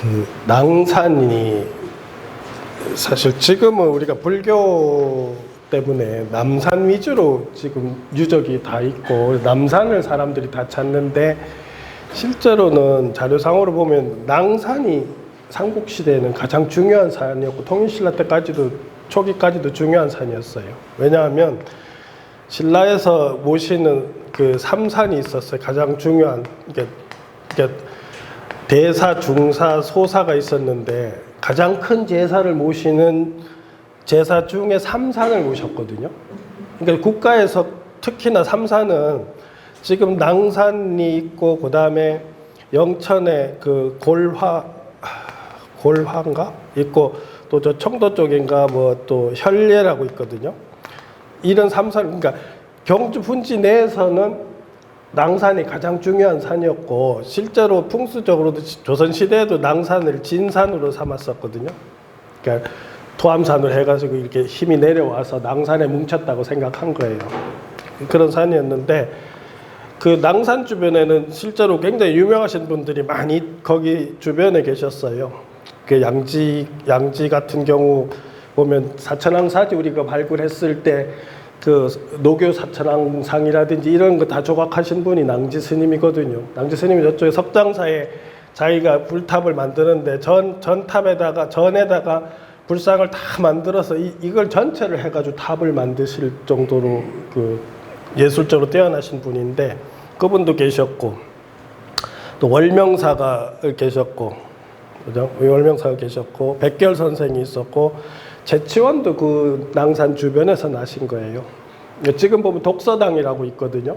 그 낭산이 사실 지금은 우리가 불교 때문에 남산 위주로 지금 유적이 다 있고 남산을 사람들이 다 찾는데 실제로는 자료상으로 보면 낭산이 삼국시대에는 가장 중요한 산이었고 통일신라 때까지도 초기까지도 중요한 산이었어요. 왜냐하면 신라에서 모시는 그 삼산이 있었어요. 가장 중요한 이게 대사, 중사, 소사가 있었는데 가장 큰 제사를 모시는 제사 중에 삼산을 모셨거든요. 그러니까 국가에서 특히나 삼산은 지금 낭산이 있고 그 다음에 영천에 그 골화인가 있고 또 저 청도 쪽인가 뭐 또 현례라고 있거든요. 이런 삼산 그러니까 경주 분지 내에서는 낭산이 가장 중요한 산이었고 실제로 풍수적으로도 조선시대에도 낭산을 진산으로 삼았었거든요. 그러니까 토암산으로 해가지고 이렇게 힘이 내려와서 낭산에 뭉쳤다고 생각한 거예요. 그런 산이었는데 그 낭산 주변에는 실제로 굉장히 유명하신 분들이 많이 거기 주변에 계셨어요. 그 양지 같은 경우 보면 사천왕사지 우리가 발굴했을 때 그 노교 사천왕상이라든지 이런 거 다 조각하신 분이 낭지 스님이거든요. 낭지 스님이 저쪽에 석장사에 자기가 불탑을 만드는데 전에다가 불상을 다 만들어서 이걸 전체를 해가지고 탑을 만드실 정도로 그 예술적으로 뛰어나신 분인데 그분도 계셨고 또 월명사가 계셨고 그죠? 월명사가 계셨고 백결 선생이 있었고 재치원도 그 낭산 주변에서 나신 거예요. 지금 보면 독서당이라고 있거든요.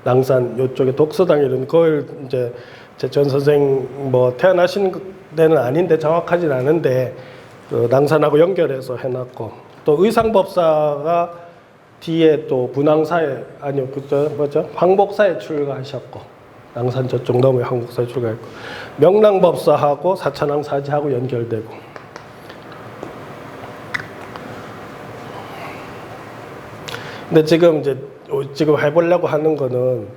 낭산 요쪽에 독서당이라는 그걸 이제 재치원 선생 뭐 태어나신 데는 아닌데 정확하진 않은데 그 낭산하고 연결해서 해놨고 또 의상법사가 뒤에 또 분황사에 아니요 그저 뭐죠 황복사에 출가하셨고 낭산 저쪽 너머에 황복사에 출가했고 명랑법사하고 사천왕사지하고 연결되고. 근데 지금 해보려고 하는 거는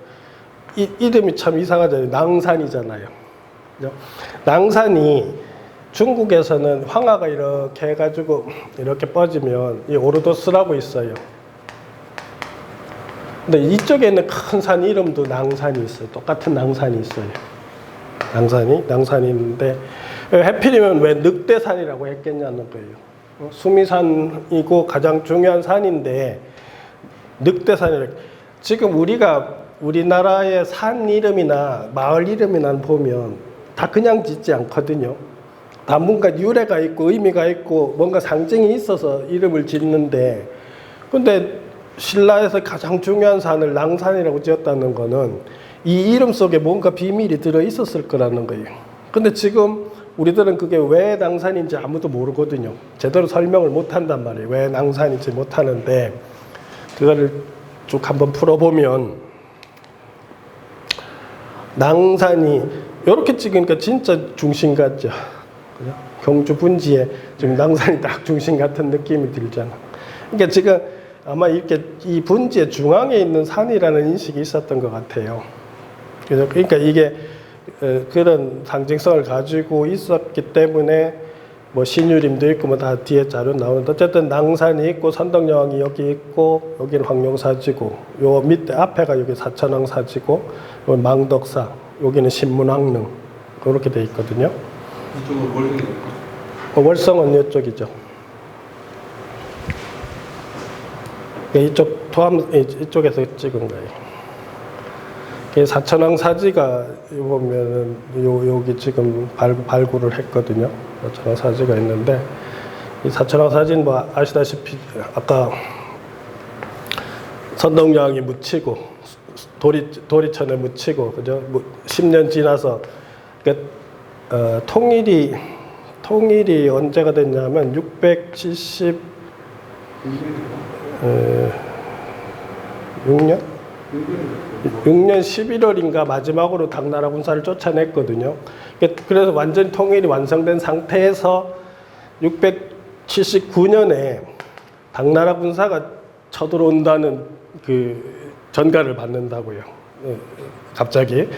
이름이 참 이상하잖아요. 낭산이잖아요. 그죠? 낭산이 중국에서는 황하가 이렇게 해가지고 이렇게 뻗으면 이 오르도스라고 있어요. 근데 이쪽에 있는 큰 산 이름도 낭산이 있어요. 똑같은 낭산이 있어요. 낭산이 있는데 해필이면 왜 늑대산이라고 했겠냐는 거예요. 수미산이고 가장 중요한 산인데 늑대산이라고. 지금 우리나라의 산 이름이나 마을 이름이나 보면 다 그냥 짓지 않거든요. 다 뭔가 유래가 있고 의미가 있고 뭔가 상징이 있어서 이름을 짓는데 근데 신라에서 가장 중요한 산을 낭산이라고 지었다는 거는 이 이름 속에 뭔가 비밀이 들어 있었을 거라는 거예요. 근데 지금 우리들은 그게 왜 낭산인지 아무도 모르거든요. 제대로 설명을 못 한단 말이에요. 왜 낭산인지 못 하는데 그거를 쭉 한번 풀어보면 낭산이 이렇게 찍으니까 진짜 중심 같죠. 그죠? 경주 분지에 지금 낭산이 딱 중심 같은 느낌이 들잖아. 그러니까 지금 아마 이렇게 이 분지의 중앙에 있는 산이라는 인식이 있었던 것 같아요. 그러니까 이게 그런 상징성을 가지고 있었기 때문에 뭐 신유림도 있고 뭐 다 뒤에 자료 나오는데 어쨌든 낭산이 있고 선덕여왕이 여기 있고 여기는 황룡사지고 요 밑에 앞에가 여기 사천왕사지고 요 망덕사 여기는 신문왕릉 그렇게 돼 있거든요. 이쪽은 월성이요? 월성은 이쪽이죠. 이쪽 이쪽에서 찍은 거예요. 사천왕사지가 보면은 여기 지금 발굴을 했거든요. 사천왕사지가 있는데 이 사천왕사지는 뭐 아시다시피 아까 선덕여왕이 묻히고 도리천에 묻히고 그죠? 10년 지나서 통일이 언제가 됐냐면 676년 6년 11월인가 마지막으로 당나라 군사를 쫓아냈거든요. 그래서 완전히 통일이 완성된 상태에서 679년에 당나라 군사가 쳐들어온다는 그 전가를 받는다고요. 갑자기.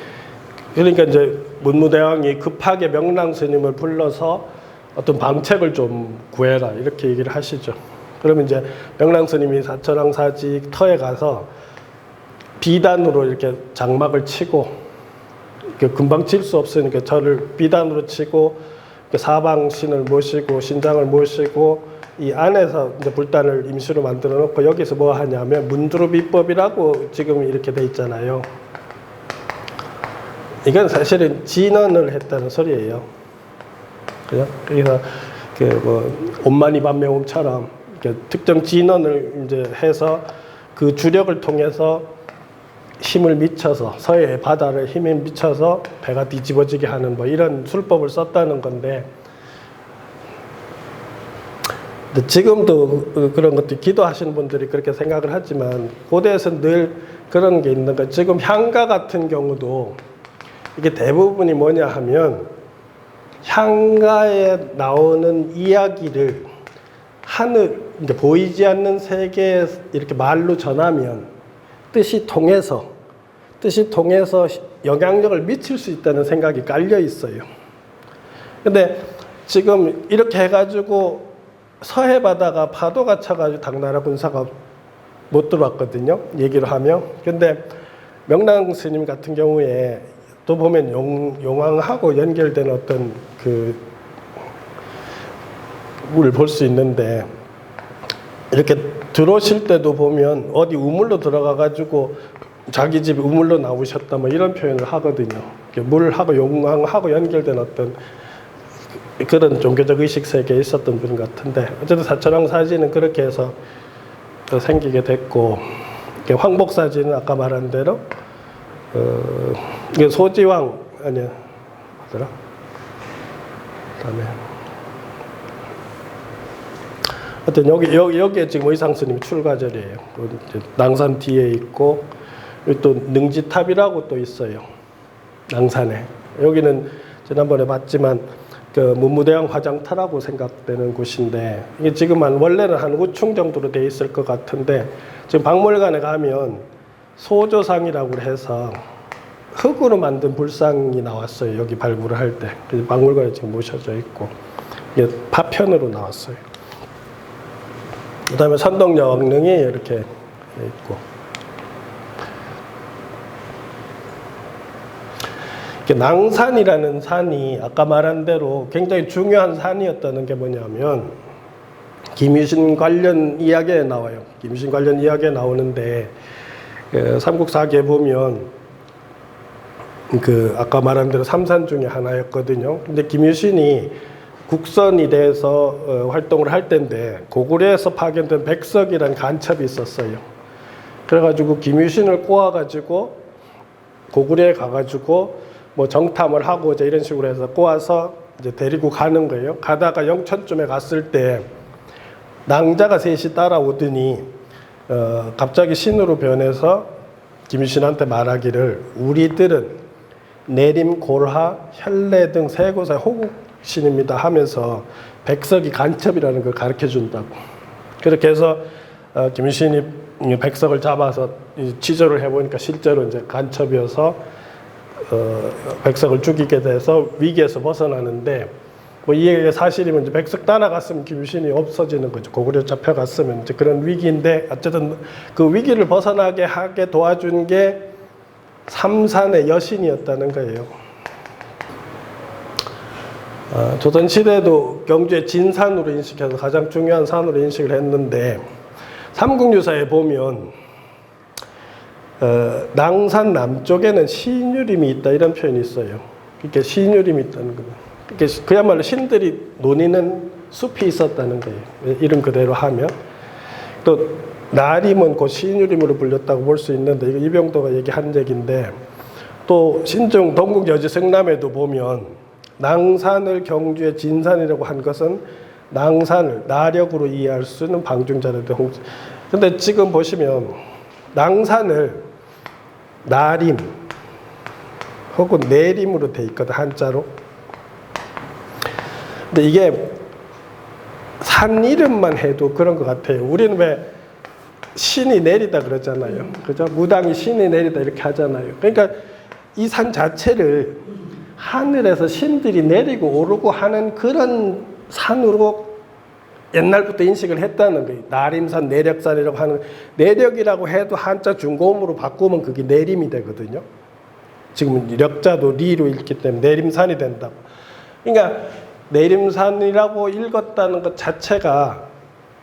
그러니까 이제 문무대왕이 급하게 명랑 스님을 불러서 어떤 방책을 좀 구해라 이렇게 얘기를 하시죠. 그러면 이제 명랑 스님이 사천왕사직 터에 가서 비단으로 이렇게 장막을 치고 금방 칠 수 없으니까 저를 비단으로 치고 사방신을 모시고 신장을 모시고 이 안에서 이제 불단을 임시로 만들어 놓고 여기서 뭐 하냐면 문두루비법이라고 지금 이렇게 돼 있잖아요. 이건 사실은 진언을 했다는 소리예요. 그죠? 그래서 그 뭐 옴마니 밤매옴처럼 특정 진언을 이제 해서 그 주력을 통해서 힘을 미쳐서 서해의 바다를 힘에 미쳐서 배가 뒤집어지게 하는 뭐 이런 술법을 썼다는 건데, 근데 지금도 그런 것도 기도하시는 분들이 그렇게 생각을 하지만 고대에서는 늘 그런 게 있는 거예요. 지금 향가 같은 경우도 이게 대부분이 뭐냐 하면 향가에 나오는 이야기를 하늘, 이제 보이지 않는 세계에 이렇게 말로 전하면 뜻이 통해서 영향력을 미칠 수 있다는 생각이 깔려 있어요. 근데 지금 이렇게 해가지고 서해 바다가 파도가 쳐가지고 당나라 군사가 못 들어왔거든요. 얘기를 하면. 근데 명랑 스님 같은 경우에 또 보면 용왕하고 연결된 어떤 을 볼 수 있는데, 이렇게 들어오실 때도 보면 어디 우물로 들어가가지고 자기 집 우물로 나오셨다 뭐 이런 표현을 하거든요. 물하고 용왕하고 연결된 어떤 그런 종교적 의식 세계에 있었던 분 같은데, 어쨌든 사천왕 사진은 그렇게 해서 생기게 됐고, 황복 사진은 아까 말한 대로 이게 소지왕 아니야 뭐더라? 그다음에 하여튼 여기에 지금 의상스님이 출가절이에요. 낭산 뒤에 있고, 또 능지탑이라고 또 있어요. 낭산에. 여기는 지난번에 봤지만 그 문무대왕 화장터라고 생각되는 곳인데, 이게 지금 원래는 한 우층 정도로 돼 있을 것 같은데, 지금 박물관에 가면 소조상이라고 해서 흙으로 만든 불상이 나왔어요. 여기 발굴을 할 때. 그래서 박물관에 지금 모셔져 있고, 이게 파편으로 나왔어요. 그 다음에 선덕여왕릉이 이렇게 있고, 낭산이라는 산이 아까 말한 대로 굉장히 중요한 산이었다는 게 뭐냐면, 김유신 관련 이야기에 나와요. 김유신 관련 이야기에 나오는데, 삼국사기에 보면 아까 말한 대로 삼산 중에 하나였거든요. 근데 김유신이 국선이 돼서 활동을 할 때인데, 고구려에서 파견된 백석이라는 간첩이 있었어요. 그래가지고 김유신을 꼬아가지고 고구려에 가가지고 뭐 정탐을 하고 이제 이런 식으로 해서 꼬아서 이제 데리고 가는 거예요. 가다가 영천쯤에 갔을 때 낭자가 셋이 따라오더니 갑자기 신으로 변해서 김유신한테 말하기를, 우리들은 내림, 골하, 혈례 등 세 곳의 호국신입니다 하면서 백석이 간첩이라는 걸 가르쳐 준다고. 그렇게 해서 김유신이 백석을 잡아서 취조를 해보니까 실제로 이제 간첩이어서 백석을 죽이게 돼서 위기에서 벗어나는데, 뭐 이게 사실이면 이제 백석 따라갔으면 김유신이 없어지는 거죠. 고구려 잡혀갔으면 이제 그런 위기인데, 어쨌든 그 위기를 벗어나게 하게 도와준 게 삼산의 여신이었다는 거예요. 조선시대도 경주의 진산으로 인식해서 가장 중요한 산으로 인식을 했는데, 삼국유사에 보면 낭산 남쪽에는 신유림이 있다 이런 표현이 있어요. 그러니까 신유림이 있다는 거예요. 그러니까 그야말로 신들이 노니는 숲이 있었다는 거예요. 이름 그대로 하면. 또 나림은 곧 신유림으로 불렸다고 볼 수 있는데, 이거 이병도가 얘기한 얘기인데, 또 신중 동국여지 성남에도 보면 낭산을 경주의 진산이라고 한 것은 낭산을 나력으로 이해할 수 있는 방중자료도 홍수. 근데 지금 보시면 낭산을 나림 혹은 내림으로 돼 있거든, 한자로. 근데 이게 산 이름만 해도 그런 것 같아요. 우리는 왜 신이 내리다 그러잖아요. 그죠? 무당이 신이 내리다 이렇게 하잖아요. 그러니까 이 산 자체를 하늘에서 신들이 내리고 오르고 하는 그런 산으로 옛날부터 인식을 했다는 거예요. 나림산, 내력산이라고 하는, 내력이라고 해도 한자 중고음으로 바꾸면 그게 내림이 되거든요. 지금 력자도 리로 읽기 때문에 내림산이 된다고. 그러니까 내림산이라고 읽었다는 것 자체가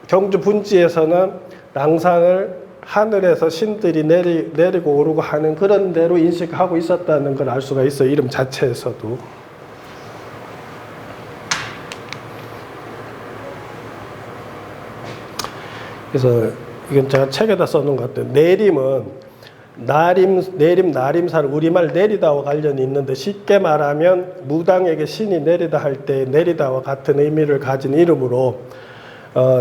경주 분지에서는 낭산을 하늘에서 신들이 내리고 오르고 하는 그런 대로 인식하고 있었다는 걸 알 수가 있어요. 이름 자체에서도. 그래서 이건 제가 책에다 써놓은 것 같아요. 내림은 나림산 우리말 내리다와 관련이 있는데 쉽게 말하면 무당에게 신이 내리다 할 때 내리다와 같은 의미를 가진 이름으로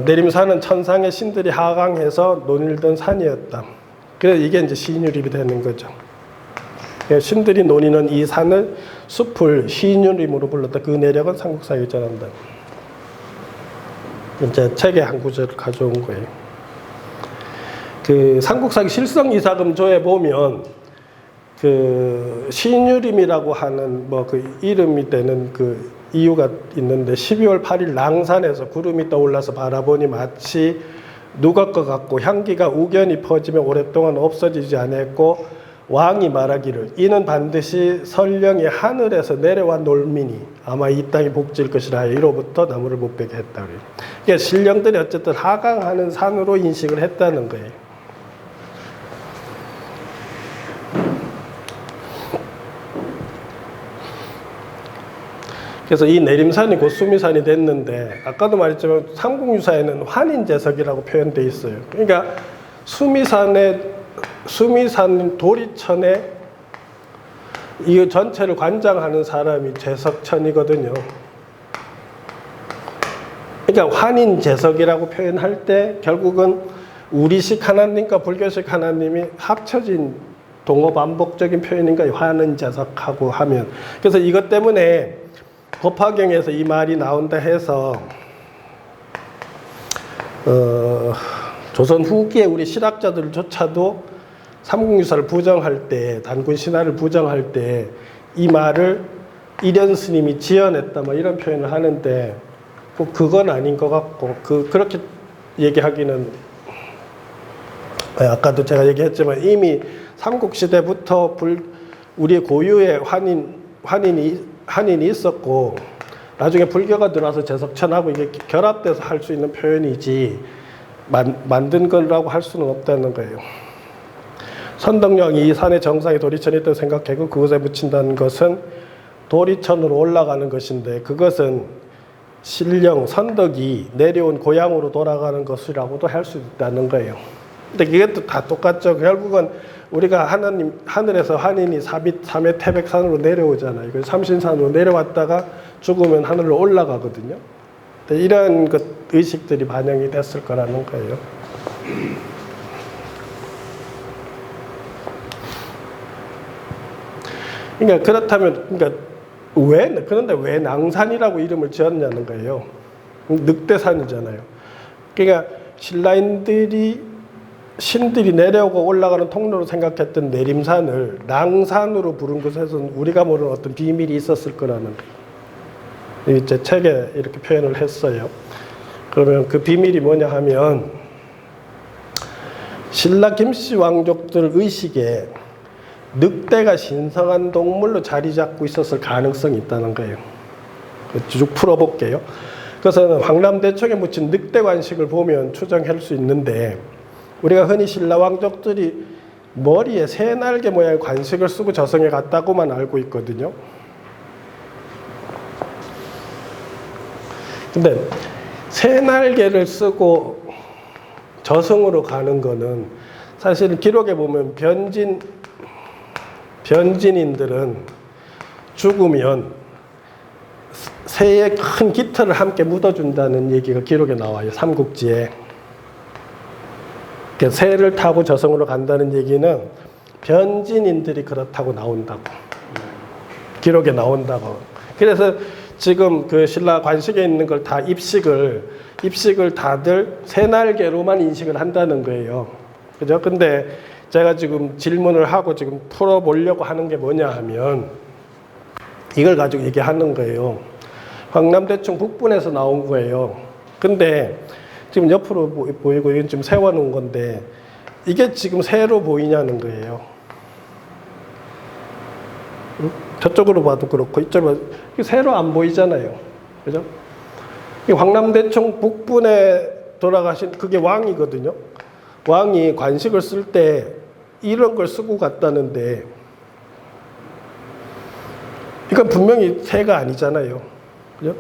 내림산은 천상의 신들이 하강해서 논일던 산이었다. 그래서 이게 이제 시인유립이 되는 거죠. 신들이 논이는 이 산을 숲을 시인유림으로 불렀다. 그 내력은 삼국사에 전한다. 이제 책의 한 구절을 가져온 거예요. 그 삼국사기 실성이사금조에 보면 그 시인유림이라고 하는 뭐 그 이름이 되는 그 이유가 있는데 12월 8일 낭산에서 구름이 떠올라서 바라보니 마치 누것 것 같고 향기가 우연히 퍼지며 오랫동안 없어지지 않았고 왕이 말하기를 이는 반드시 설령이 하늘에서 내려와 놀미니 아마 이 땅이 복지일 것이라 하여 이로부터 나무를 못 베게 했다. 그러니까 신령들이 어쨌든 하강하는 산으로 인식을 했다는 거예요. 그래서 이 내림산이 곧 수미산이 됐는데 아까도 말했지만 삼국유사에는 환인제석이라고 표현되어 있어요. 그러니까 수미산 도리천에 이 전체를 관장하는 사람이 제석천이거든요. 그러니까 환인제석이라고 표현할 때 결국은 우리식 하나님과 불교식 하나님이 합쳐진 동어반복적인 표현인가 환인제석하고 하면. 그래서 이것 때문에 법화경에서 이 말이 나온다 해서 조선 후기에 우리 실학자들조차도 삼국유사를 부정할 때, 단군신화를 부정할 때 이 말을 이련 스님이 지어냈다 뭐 이런 표현을 하는데 꼭 그건 아닌 것 같고 그렇게 얘기하기는 아까도 제가 얘기했지만 이미 삼국시대부터 우리의 고유의 한인이 있었고 나중에 불교가 들어와서 제석천하고 이게 결합돼서 할 수 있는 표현이지 만든 거라고 할 수는 없다는 거예요. 선덕령이 이 산의 정상에 도리천이 있다고 생각하고 그것에 묻힌다는 것은 도리천으로 올라가는 것인데 그것은 신령, 선덕이 내려온 고향으로 돌아가는 것이라고도 할 수 있다는 거예요. 근데 이것도 다 똑같죠. 결국은 우리가 하늘에서 환인이 삼해 태백산으로 내려오잖아요. 그래서 삼신산으로 내려왔다가 죽으면 하늘로 올라가거든요. 이런 의식들이 반영이 됐을 거라는 거예요. 그러니까 그렇다면 그런데 왜 낭산이라고 이름을 지었냐는 거예요. 늑대산이잖아요. 그러니까 신들이 내려오고 올라가는 통로로 생각했던 내림산을 낭산으로 부른 것에서는 우리가 모르는 어떤 비밀이 있었을 거라는 거예요. 제 책에 이렇게 표현을 했어요. 그러면 그 비밀이 뭐냐 하면 신라 김씨 왕족들 의식에 늑대가 신성한 동물로 자리 잡고 있었을 가능성이 있다는 거예요. 쭉 풀어볼게요. 그래서 황남대청에 묻힌 늑대 관식을 보면 추정할 수 있는데 우리가 흔히 신라 왕족들이 머리에 새 날개 모양의 관식을 쓰고 저승에 갔다고만 알고 있거든요. 근데 새 날개를 쓰고 저승으로 가는 거는 사실 기록에 보면 변진인들은 죽으면 새의 큰 깃털을 함께 묻어준다는 얘기가 기록에 나와요. 삼국지에. 새를 타고 저승으로 간다는 얘기는 변진인들이 그렇다고 나온다고. 기록에 나온다고. 그래서 지금 그 신라 관식에 있는 걸 다 입식을 다들 새날개로만 인식을 한다는 거예요. 그죠? 근데 제가 지금 질문을 하고 지금 풀어보려고 하는 게 뭐냐 하면 이걸 가지고 얘기하는 거예요. 황남대청 북분에서 나온 거예요. 근데 지금 옆으로 보이고 이건 지금 세워놓은 건데 이게 지금 새로 보이냐는 거예요. 저쪽으로 봐도 그렇고 이쪽으로 봐도 새로 안 보이잖아요. 그죠? 이 황남대청 북분에 돌아가신 그게 왕이거든요. 왕이 관식을 쓸 때 이런 걸 쓰고 갔다는데 이건 분명히 새가 아니잖아요. 그죠?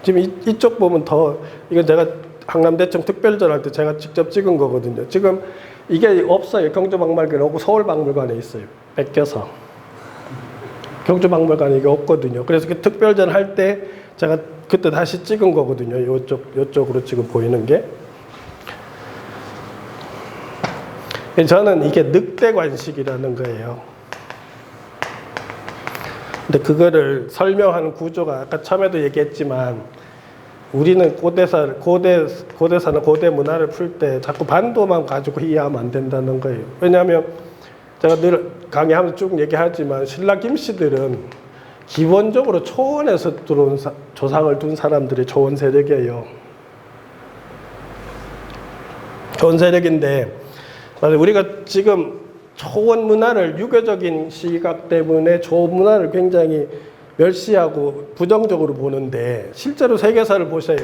지금 이쪽 보면 더 이건 제가 황남대청 특별전 할 때 제가 직접 찍은 거거든요. 지금 이게 없어요. 경주박물관에 없고 서울박물관에 있어요. 뺏겨서. 경주박물관에 이게 없거든요. 그래서 그 특별전 할 때 제가 그때 다시 찍은 거거든요. 요쪽으로 지금 보이는 게. 저는 이게 늑대관식이라는 거예요. 근데 그거를 설명하는 구조가 아까 처음에도 얘기했지만 우리는 고대사는 고대 문화를 풀 때 자꾸 반도만 가지고 이해하면 안 된다는 거예요. 왜냐하면 제가 늘 강의하면서 쭉 얘기하지만 신라 김씨들은 기본적으로 초원에서 들어온 조상을 둔 사람들이 초원 세력이에요. 초원 세력인데 우리가 지금 초원 문화를 유교적인 시각 때문에 초원 문화를 굉장히 멸시하고 부정적으로 보는데 실제로 세계사를 보셔요.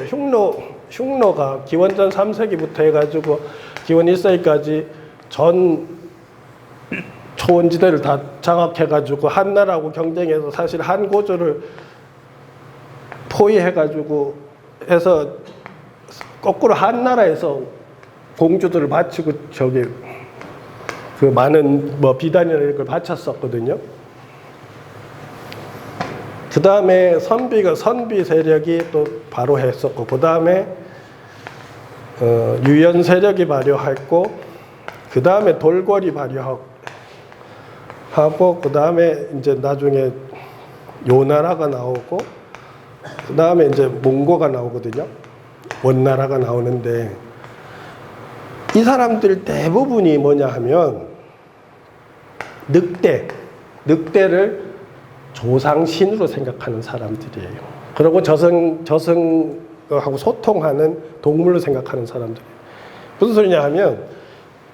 흉노가 기원전 3세기부터 해가지고 기원 1세기까지 전 초원지대를 다 장악해가지고 한나라하고 경쟁해서 사실 한고조를 포위해가지고 해서 거꾸로 한나라에서 공주들을 바치고 저기 그 많은 뭐 비단이나 이런 걸 바쳤었거든요. 그 다음에 선비 세력이 또 바로 했었고, 그 다음에 유연 세력이 발효했고, 그 다음에 돌궐이 발효하고, 그 다음에 이제 나중에 요나라가 나오고, 그 다음에 이제 몽고가 나오거든요. 원나라가 나오는데, 이 사람들 대부분이 뭐냐 하면, 늑대를 조상신으로 생각하는 사람들이에요. 그리고 저승하고 소통하는 동물로 생각하는 사람들이에요. 무슨 소리냐 하면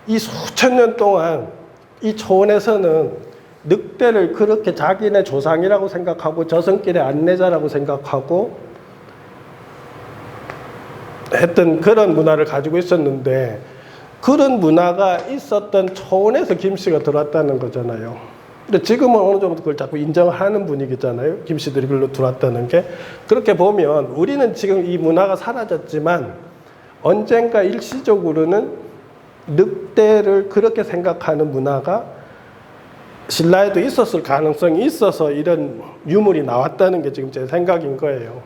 이 수천 년 동안 이 초원에서는 늑대를 그렇게 자기네 조상이라고 생각하고 저승길의 안내자라고 생각하고 했던 그런 문화를 가지고 있었는데 그런 문화가 있었던 초원에서 김씨가 들어왔다는 거잖아요. 근데 지금은 어느 정도 그걸 자꾸 인정하는 분위기잖아요. 김씨들이 글로 들어왔다는 게. 그렇게 보면 우리는 지금 이 문화가 사라졌지만 언젠가 일시적으로는 늑대를 그렇게 생각하는 문화가 신라에도 있었을 가능성이 있어서 이런 유물이 나왔다는 게 지금 제 생각인 거예요.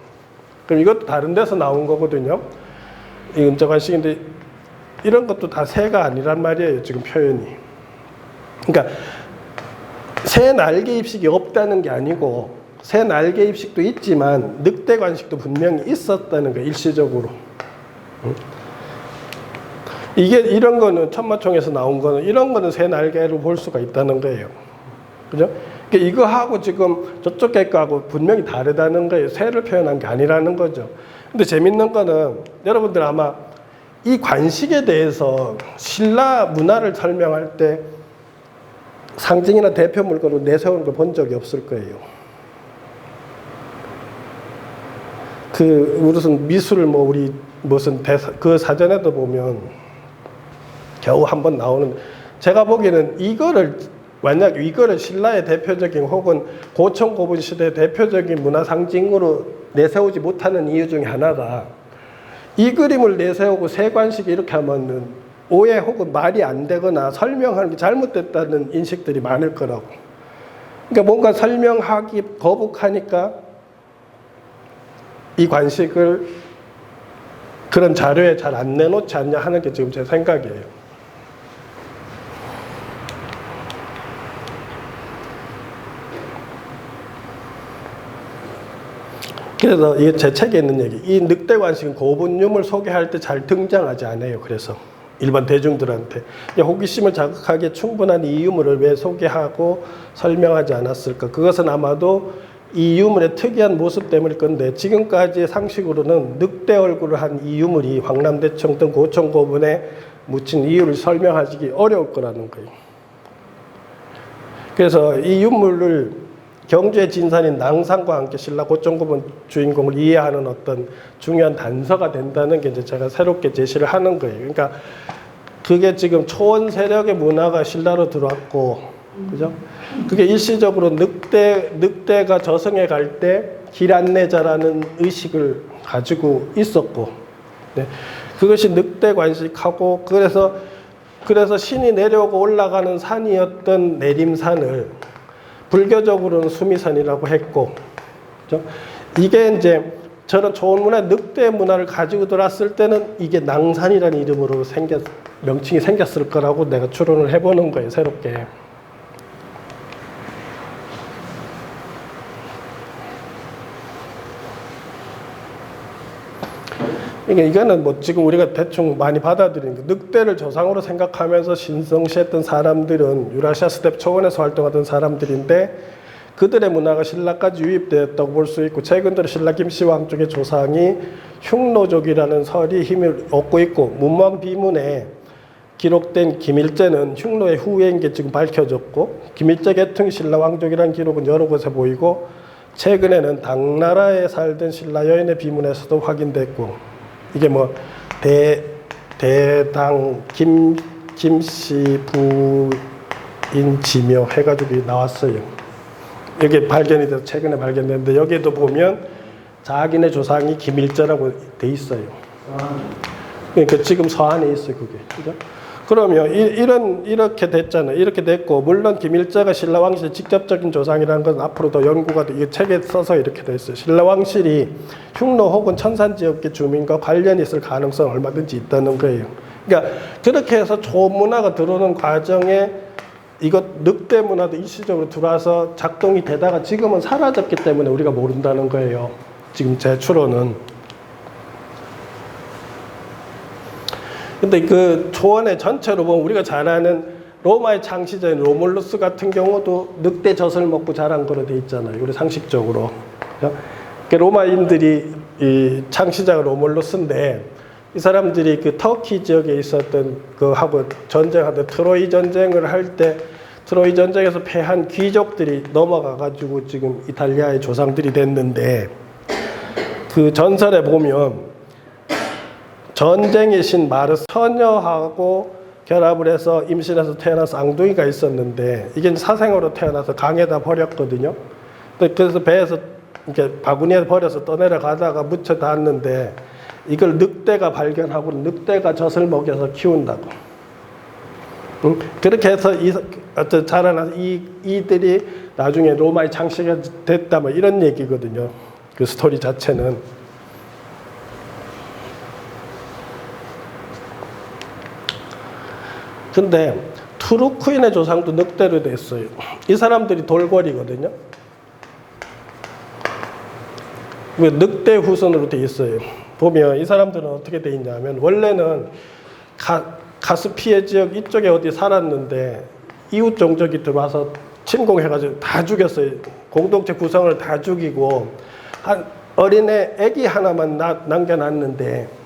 그럼 이것도 다른 데서 나온 거거든요. 이 음자관식인데 이런 것도 다 새가 아니란 말이에요. 지금 표현이. 그러니까 새 날개 입식이 없다는 게 아니고 새 날개 입식도 있지만 늑대 관식도 분명히 있었다는 거예요. 일시적으로. 이게 이런 거는 천마총에서 나온 거는 이런 거는 새 날개로 볼 수가 있다는 거예요. 그죠? 그러니까 이거하고 지금 저쪽 객과하고 분명히 다르다는 거예요. 새를 표현한 게 아니라는 거죠. 근데 재밌는 거는 여러분들 아마 이 관식에 대해서 신라 문화를 설명할 때 상징이나 대표 물건으로 내세우는 걸 본 적이 없을 거예요. 무슨 미술 우리 무슨 그 사전에도 보면 겨우 한번 나오는, 제가 보기에는 만약 이거를 신라의 대표적인 혹은 고청 고분 시대의 대표적인 문화 상징으로 내세우지 못하는 이유 중에 하나가 이 그림을 내세우고 세관식이 이렇게 하면은 오해 혹은 말이 안 되거나 설명하는 게 잘못됐다는 인식들이 많을 거라고. 그러니까 뭔가 설명하기 거북하니까 이 관식을 그런 자료에 잘 안 내놓지 않냐 하는 게 지금 제 생각이에요. 그래서 이게 제 책에 있는 얘기, 이 늑대 관식은 고분유물 소개할 때 잘 등장하지 않아요. 그래서 일반 대중들한테 호기심을 자극하기에 충분한 이 유물을 왜 소개하고 설명하지 않았을까? 그것은 아마도 이 유물의 특이한 모습 때문일 건데 지금까지의 상식으로는 늑대 얼굴을 한 이 유물이 황남대청 등 고청 고분에 묻힌 이유를 설명하기 어려울 거라는 거예요. 그래서 이 유물을 경주의 진산인 낭산과 함께 신라 고청고분 주인공을 이해하는 어떤 중요한 단서가 된다는 게 이제 제가 새롭게 제시를 하는 거예요. 그러니까 그게 지금 초원 세력의 문화가 신라로 들어왔고, 그죠? 그게 일시적으로 늑대가 저승에 갈 때 길 안내자라는 의식을 가지고 있었고, 네. 그것이 늑대 관식하고, 그래서 신이 내려오고 올라가는 산이었던 내림산을 불교적으로는 수미산이라고 했고, 그죠? 이게 이제 저런 좋은 문화, 늑대 문화를 가지고 들어왔을 때는 이게 낭산이라는 이름으로 명칭이 생겼을 거라고 내가 추론을 해보는 거예요, 새롭게. 그러니까 이거는 뭐 지금 우리가 대충 많이 받아들이는 거. 늑대를 조상으로 생각하면서 신성시했던 사람들은 유라시아 스텝 초원에서 활동하던 사람들인데 그들의 문화가 신라까지 유입되었다고 볼 수 있고 최근 들어 신라 김씨왕 쪽의 조상이 흉노족이라는 설이 힘을 얻고 있고 문왕 비문에 기록된 김일제는 흉노의 후예인 게 지금 밝혀졌고 김일제 계통 신라 왕족이라는 기록은 여러 곳에 보이고 최근에는 당나라에 살던 신라 여인의 비문에서도 확인됐고 이게 뭐 대당 김씨 부인 지묘 해가지고 나왔어요. 여기 발견이 돼서 최근에 발견됐는데 여기에도 보면 자기네 조상이 김일제라고 돼 있어요. 그러니까 지금 서안에 있어요, 그게. 그죠? 그러면 이렇게 됐잖아요. 이렇게 됐고 물론 김일제가 신라 왕실의 직접적인 조상이라는 건 앞으로 더 연구가 돼. 이 책에 써서 이렇게 돼 있어요. 신라 왕실이 흉노 혹은 천산 지역의 주민과 관련이 있을 가능성은 얼마든지 있다는 거예요. 그러니까 그렇게 해서 조문화가 들어오는 과정에 이것 늑대 문화도 일시적으로 들어와서 작동이 되다가 지금은 사라졌기 때문에 우리가 모른다는 거예요. 지금 제 추론은. 근데 그 초원의 전체로 보면 우리가 잘 아는 로마의 창시자인 로물루스 같은 경우도 늑대 젖을 먹고 자란 거로 돼 있잖아요. 우리 상식적으로. 그러니까 로마인들이 이 창시자가 로물루스인데 이 사람들이 그 터키 지역에 있었던 그 하고 전쟁하던 트로이 전쟁을 할 때 트로이 전쟁에서 패한 귀족들이 넘어가 가지고 지금 이탈리아의 조상들이 됐는데 그 전설에 보면 전쟁의 신 마르스 처녀하고 결합을 해서 임신해서 태어난 쌍둥이가 있었는데 이게 사생으로 태어나서 강에다 버렸거든요. 그래서 배에서 이렇게 바구니에 버려서 떠내려가다가 묻혀 닿았는데 이걸 늑대가 발견하고 늑대가 젖을 먹여서 키운다고. 그렇게 해서 자라나서 이들이 나중에 로마의 창시가 됐다 뭐 이런 얘기거든요. 그 스토리 자체는. 근데 투르크인의 조상도 늑대로 됐어요. 이 사람들이 돌궐이거든요. 늑대 후손으로 돼 있어요. 보면 이 사람들은 어떻게 돼 있냐면 원래는 가스피해 지역 이쪽에 어디 살았는데 이웃 종족이 들어와서 침공해가지고 다 죽였어요. 공동체 구성을 다 죽이고 한 어린애 애기 하나만 남겨놨는데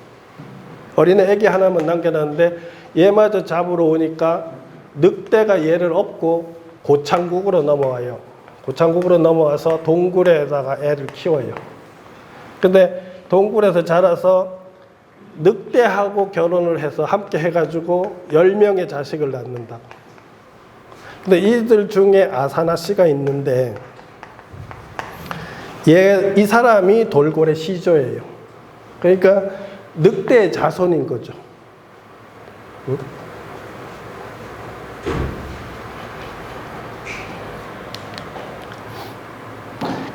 얘마저 잡으러 오니까 늑대가 얘를 업고 고창국으로 넘어와요. 고창국으로 넘어와서 동굴에다가 애를 키워요. 근데 동굴에서 자라서 늑대하고 결혼을 해서 함께 해가지고 10명의 자식을 낳는다. 근데 이들 중에 아사나 씨가 있는데 이 사람이 돌고래 시조예요. 그러니까 늑대의 자손인 거죠.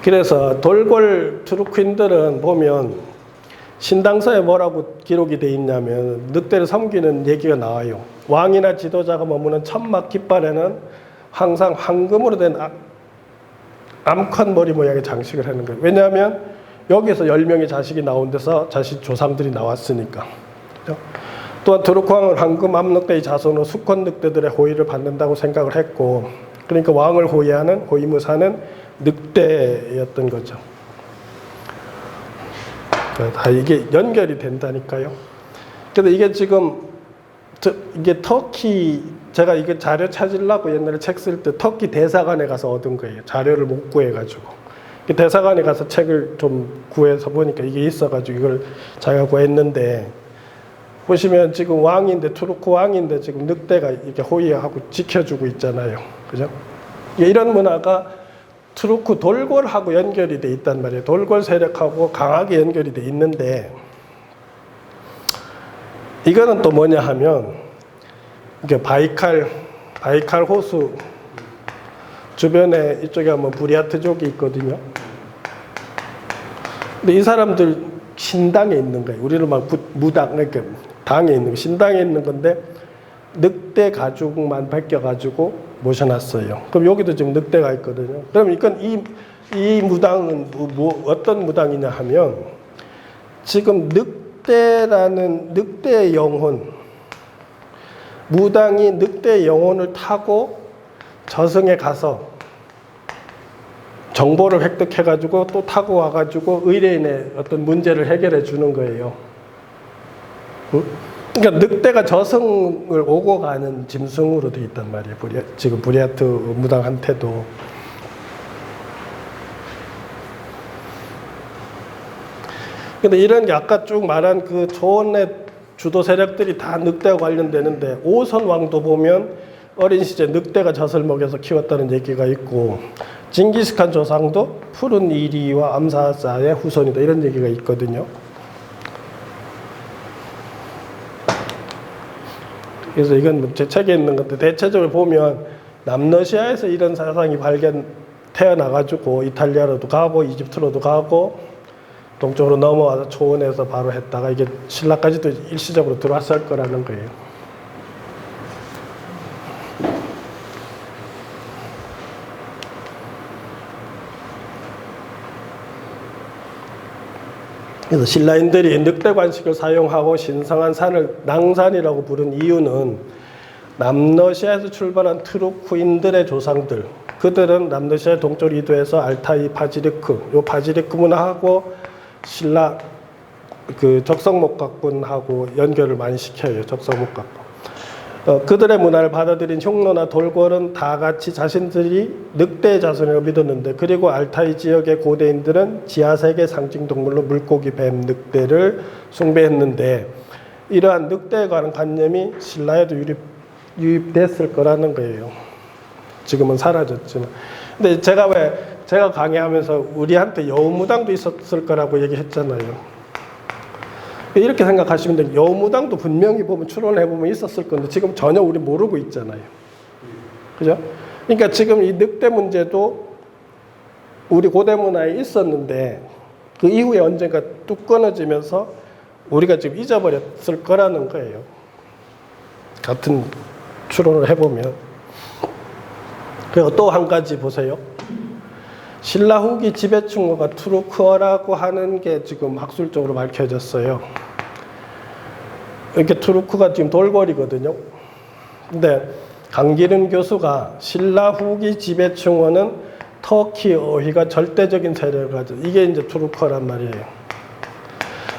그래서 돌궐 투르크인들은 보면 신당서에 뭐라고 기록이 돼 있냐면 늑대를 섬기는 얘기가 나와요. 왕이나 지도자가 머무는 천막 깃발에는 항상 황금으로 된 암컷 머리 모양의 장식을 하는 거예요. 왜냐하면 여기서 10명의 자식이 나온 데서 자식 조상들이 나왔으니까. 또 또한 투르크 왕은 황금 암늑대의 자손으로 수컷 늑대들의 호의를 받는다고 생각을 했고, 그러니까 왕을 호위하는 호위무사는 늑대였던 거죠. 다 이게 연결이 된다니까요. 근데 이게 지금 이게 터키, 제가 이게 자료 찾으려고 옛날에 책 쓸 때 터키 대사관에 가서 얻은 거예요. 자료를 못 구해가지고. 대사관에 가서 책을 좀 구해서 보니까 이게 있어가지고 이걸 자기가 구했는데, 보시면 지금 왕인데, 투르크 왕인데 지금 늑대가 이렇게 호위하고 지켜주고 있잖아요. 그죠? 이런 문화가 투르크 돌골하고 연결이 돼 있단 말이에요. 돌골 세력하고 강하게 연결이 돼 있는데, 이거는 또 뭐냐 하면, 이게 바이칼 호수 주변에 이쪽에 하면 부리아트족이 있거든요. 근데 이 사람들 신당에 있는 거예요. 우리는 막 무당, 그러니까 당에 있는 거, 신당에 있는 건데, 늑대 가죽만 벗겨가지고 모셔놨어요. 그럼 여기도 지금 늑대가 있거든요. 그럼 이건 이 무당은 어떤 무당이냐 하면, 지금 늑대라는 늑대의 영혼, 무당이 늑대의 영혼을 타고 저승에 가서 정보를 획득해가지고 또 타고 와가지고 의뢰인의 어떤 문제를 해결해 주는 거예요. 그러니까 늑대가 저승을 오고 가는 짐승으로 되어 있단 말이에요. 지금 부리아트 무당한테도. 근데 이런 게 아까 쭉 말한 그 초원의 주도 세력들이 다 늑대와 관련되는데, 오선 왕도 보면 어린 시절 늑대가 젖을 먹여서 키웠다는 얘기가 있고, 징기스칸 조상도 푸른 이리와 암사자의 후손이다 이런 얘기가 있거든요. 그래서 이건 제 책에 있는 건데, 대체적으로 보면 남러시아에서 이런 사상이 태어나가지고 이탈리아로도 가고 이집트로도 가고 동쪽으로 넘어와서 초원에서 바로 했다가 이게 신라까지도 일시적으로 들어왔을 거라는 거예요. 그래서 신라인들이 늑대 관식을 사용하고 신성한 산을 낭산이라고 부른 이유는, 남러시아에서 출발한 트루크인들의 조상들, 그들은 남러시아 동쪽 이도에서 알타이 바지리크, 요 바지리크 문화하고 신라 그 적성목각군하고 연결을 많이 시켜요. 적성목각군. 그들의 문화를 받아들인 흉노나 돌궐은 다 같이 자신들이 늑대의 자손이라고 믿었는데, 그리고 알타이 지역의 고대인들은 지하세계 상징 동물로 물고기, 뱀, 늑대를 숭배했는데, 이러한 늑대에 관한 관념이 신라에도 유입됐을 거라는 거예요. 지금은 사라졌지만. 근데 제가 강의하면서 우리한테 여우무당도 있었을 거라고 얘기했잖아요. 이렇게 생각하시면 돼요. 여우무당도 분명히 보면 추론해보면 있었을 건데 지금 전혀 우리 모르고 있잖아요. 그죠? 그러니까 지금 이 늑대 문제도 우리 고대 문화에 있었는데 그 이후에 언젠가 뚝 끊어지면서 우리가 지금 잊어버렸을 거라는 거예요. 같은 추론을 해보면. 그리고 또 한 가지 보세요. 신라 후기 지배충어가 투르크어라고 하는 게 지금 학술적으로 밝혀졌어요. 이렇게 투르크가 지금 돌궐이거든요. 근데 강기른 교수가 신라 후기 지배충어는 터키 어휘가 절대적인 세력을 가져. 이게 이제 투르크어란 말이에요.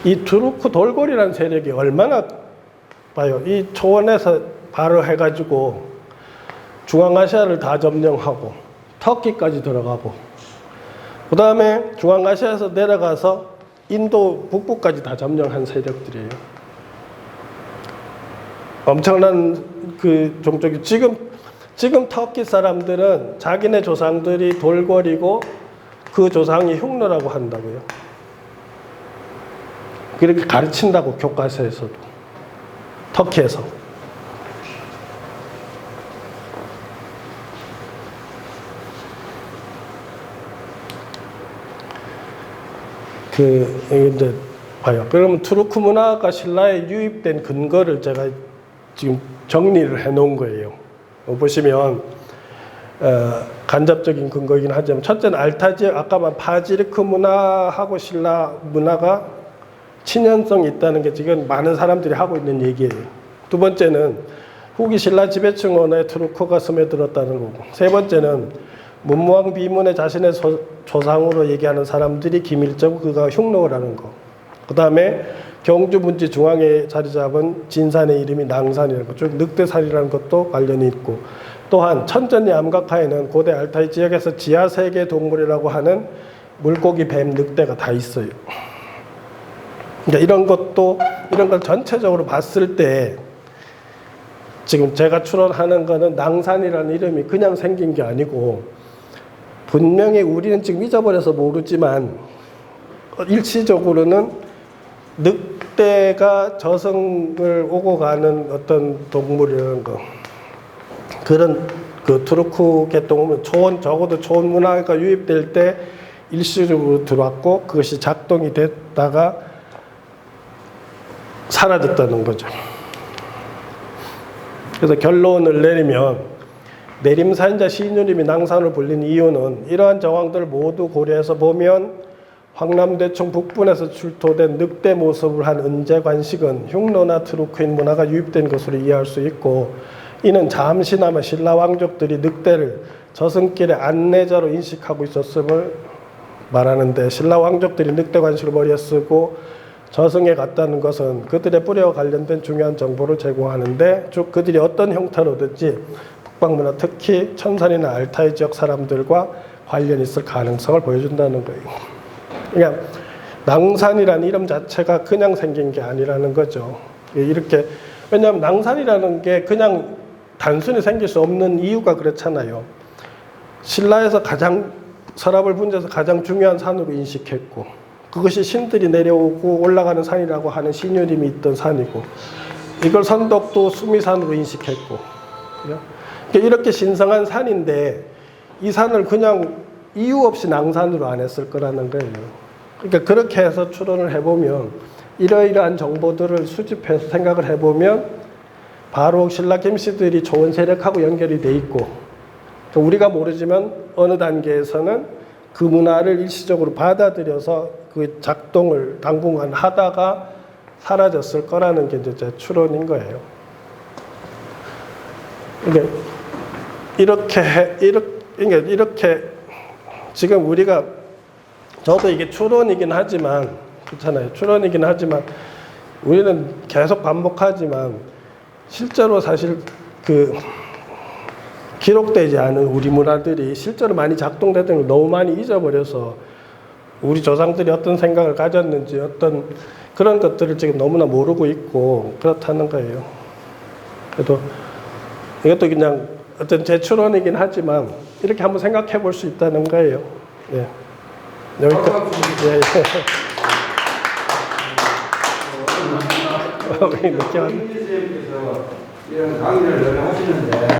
이 투르크 돌궐이라는 세력이 얼마나 봐요. 이 초원에서 바로 해가지고 중앙아시아를 다 점령하고 터키까지 들어가고 그 다음에 중앙아시아에서 내려가서 인도 북부까지 다 점령한 세력들이에요. 엄청난 그 종족이 지금 터키 사람들은 자기네 조상들이 돌궐이고 그 조상이 흉노라고 한다고요. 그렇게 가르친다고 교과서에서도. 터키에서. 이제 봐요. 그러면 투르크 문화가 신라에 유입된 근거를 제가 지금 정리를 해 놓은 거예요. 보시면 간접적인 근거이긴 하지만 첫째는 알타 지역 아까 말 바지리크 문화하고 신라 문화가 친연성이 있다는 게 지금 많은 사람들이 하고 있는 얘기예요. 두 번째는 후기 신라 지배층 언어에 트루크가 스며들었다는 거고, 세 번째는 문무왕 비문에 자신의 조상으로 얘기하는 사람들이 김일제고 그가 흉노라는 거. 그 다음에 경주 분지 중앙에 자리 잡은 진산의 이름이 낭산이라는 것, 즉 늑대산이라는 것도 관련이 있고, 또한 천전리 암각하에는 고대 알타이 지역에서 지하 세계 동물이라고 하는 물고기, 뱀, 늑대가 다 있어요. 그러니까 이런 걸 전체적으로 봤을 때 지금 제가 추론하는 거는 낭산이라는 이름이 그냥 생긴 게 아니고, 분명히 우리는 지금 잊어버려서 모르지만 일시적으로는 늑대가 저승을 오고 가는 어떤 동물이라는 거, 그런 그 투르크 계통은 적어도 초원 문화가 유입될 때 일시적으로 들어왔고 그것이 작동이 됐다가 사라졌다는 거죠. 그래서 결론을 내리면 내림산자 시인유림이 낭산을 불린 이유는 이러한 정황들을 모두 고려해서 보면 황남대청 북분에서 출토된 늑대 모습을 한 은재관식은 흉노나 트루크인 문화가 유입된 것으로 이해할 수 있고, 이는 잠시나마 신라 왕족들이 늑대를 저승길의 안내자로 인식하고 있었음을 말하는데, 신라 왕족들이 늑대 관식을 머리에 쓰고 저승에 갔다는 것은 그들의 뿌리와 관련된 중요한 정보를 제공하는데, 즉 그들이 어떤 형태로든지 북방문화, 특히 천산이나 알타이 지역 사람들과 관련이 있을 가능성을 보여준다는 거예요. 그러니까 낭산이라는 이름 자체가 그냥 생긴 게 아니라는 거죠. 이렇게, 왜냐하면 낭산이라는 게 그냥 단순히 생길 수 없는 이유가 그렇잖아요. 신라에서 서랍을 분지해서 가장 중요한 산으로 인식했고, 그것이 신들이 내려오고 올라가는 산이라고 하는 신유림이 있던 산이고, 이걸 선덕도 수미산으로 인식했고, 이렇게 신성한 산인데 이 산을 그냥 이유 없이 낭산으로 안 했을 거라는 거예요. 그러니까 그렇게 해서 추론을 해보면, 이러이러한 정보들을 수집해서 생각을 해보면 바로 신라 김씨들이 좋은 세력하고 연결이 돼 있고, 우리가 모르지만 어느 단계에서는 그 문화를 일시적으로 받아들여서 그 작동을 당분간 하다가 사라졌을 거라는 게 이제 제 추론인 거예요. 그러니까 이렇게 지금 우리가, 저도 이게 추론이긴 하지만, 그렇잖아요. 추론이긴 하지만 우리는 계속 반복하지만 실제로 사실 그 기록되지 않은 우리 문화들이 실제로 많이 작동되던 걸 너무 많이 잊어버려서 우리 조상들이 어떤 생각을 가졌는지 어떤 그런 것들을 지금 너무나 모르고 있고 그렇다는 거예요. 그래도 이것도 그냥 어떤 제 추론이긴 하지만 이렇게 한번 생각해 볼 수 있다는 거예요. 예. 여기까지. 예, 예. 늦게 왔네. 이런 강의를 하시는데